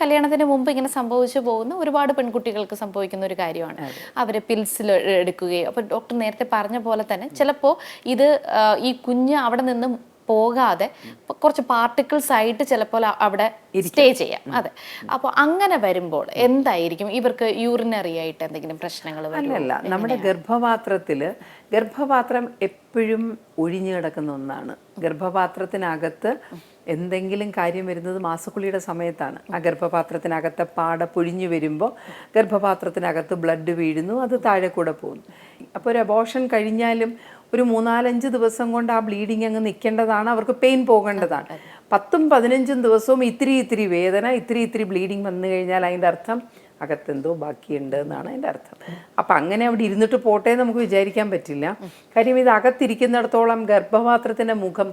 കല്യാണത്തിന് മുമ്പ് ഇങ്ങനെ സംഭവിച്ചു പോകുന്ന ഒരുപാട് പെൺകുട്ടികൾക്ക് സംഭവിക്കുന്ന ഒരു കാര്യമാണ്. അവർ പിൽസിൽ എടുക്കുകയോ, അപ്പോൾ ഡോക്ടർ നേരത്തെ പറഞ്ഞ പോലെ തന്നെ ചിലപ്പോൾ ഇത് ഈ കുഞ്ഞ് അവിടെ നിന്ന് പോകാതെ കുറച്ച് പാർട്ടിക്കിൾസ് ആയിട്ട് ചിലപ്പോൾ അവിടെ സ്റ്റേ ചെയ്യാം. അതെ. അപ്പോൾ അങ്ങനെ വരുമ്പോൾ എന്തായിരിക്കും ഇവർക്ക് യൂറിനറി ആയിട്ട് എന്തെങ്കിലും പ്രശ്നങ്ങൾ? അല്ലല്ല, നമ്മുടെ ഗർഭപാത്രം എപ്പോഴും ഒഴിഞ്ഞു കിടക്കുന്ന ഒന്നാണ്. ഗർഭപാത്രത്തിനകത്ത് എന്തെങ്കിലും കാര്യം വരുന്നത് മാസക്കുളിയുടെ സമയത്താണ്. ആ ഗർഭപാത്രത്തിനകത്തെ പാട പൊഴിഞ്ഞു വരുമ്പോൾ ഗർഭപാത്രത്തിനകത്ത് ബ്ലഡ് വീഴുന്നു, അത് താഴെ കൂടെ പോകുന്നു. അപ്പോൾ ഒരു അബോർഷൻ കഴിഞ്ഞാലും ഒരു 3-4 ദിവസം കൊണ്ട് ആ ബ്ലീഡിങ് അങ്ങ് നിൽക്കേണ്ടതാണ്, അവർക്ക് പെയിൻ പോകേണ്ടതാണ്. 10-15 ദിവസവും ഇത്തിരി വേദന, ഇത്തിരി ബ്ലീഡിങ് വന്നു കഴിഞ്ഞാൽ അതിൻ്റെ അർത്ഥം അകത്തെന്തോ ബാക്കിയുണ്ട് എന്നാണ് അതിൻ്റെ അർത്ഥം. അപ്പം അങ്ങനെ അവിടെ ഇരുന്നിട്ട് പോട്ടെ നമുക്ക് വിചാരിക്കാൻ പറ്റില്ല. കാര്യം ഇത് അകത്തിരിക്കുന്നിടത്തോളം ഗർഭപാത്രത്തിൻ്റെ മുഖം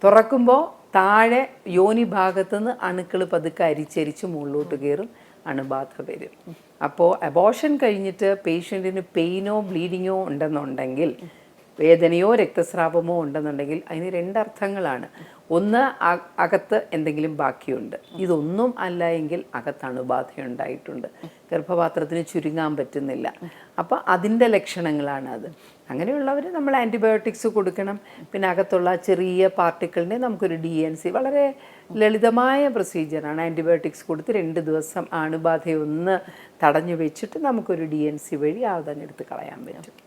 തുറക്കുമ്പോൾ താഴെ യോനി ഭാഗത്തുനിന്ന് അണുക്കൾ പതുക്കെ അരിച്ചരിച്ച് മുകളിലോട്ട് കയറും, അണുബാധ വരും. അപ്പോൾ അബോർഷൻ കഴിഞ്ഞിട്ട് പേഷ്യൻറ്റിന് പെയിനോ ബ്ലീഡിങ്ങോ ഉണ്ടെന്നുണ്ടെങ്കിൽ, വേദനയോ രക്തസ്രാവമോ ഉണ്ടെന്നുണ്ടെങ്കിൽ അതിന് 2 അർത്ഥങ്ങളാണ്. ഒന്ന്, അകത്ത് എന്തെങ്കിലും ബാക്കിയുണ്ട്. ഇതൊന്നും അല്ല എങ്കിൽ അകത്ത് അണുബാധയുണ്ടായിട്ടുണ്ട്, ഗർഭപാത്രത്തിന് ചുരുങ്ങാൻ പറ്റുന്നില്ല. അപ്പോൾ അതിൻ്റെ ലക്ഷണങ്ങളാണ് അത്. അങ്ങനെയുള്ളവർ നമ്മൾ ആൻറ്റിബയോട്ടിക്സ് കൊടുക്കണം. പിന്നെ അകത്തുള്ള ചെറിയ പാർട്ടിക്കിളിനെ നമുക്കൊരു DNC, വളരെ ലളിതമായ പ്രൊസീജിയറാണ്. ആൻറ്റിബയോട്ടിക്സ് കൊടുത്ത് 2 ദിവസം അണുബാധയൊന്ന് തടഞ്ഞു വെച്ചിട്ട് നമുക്കൊരു DNC വഴി അതങ്ങെടുത്ത് കളയാൻ പറ്റും.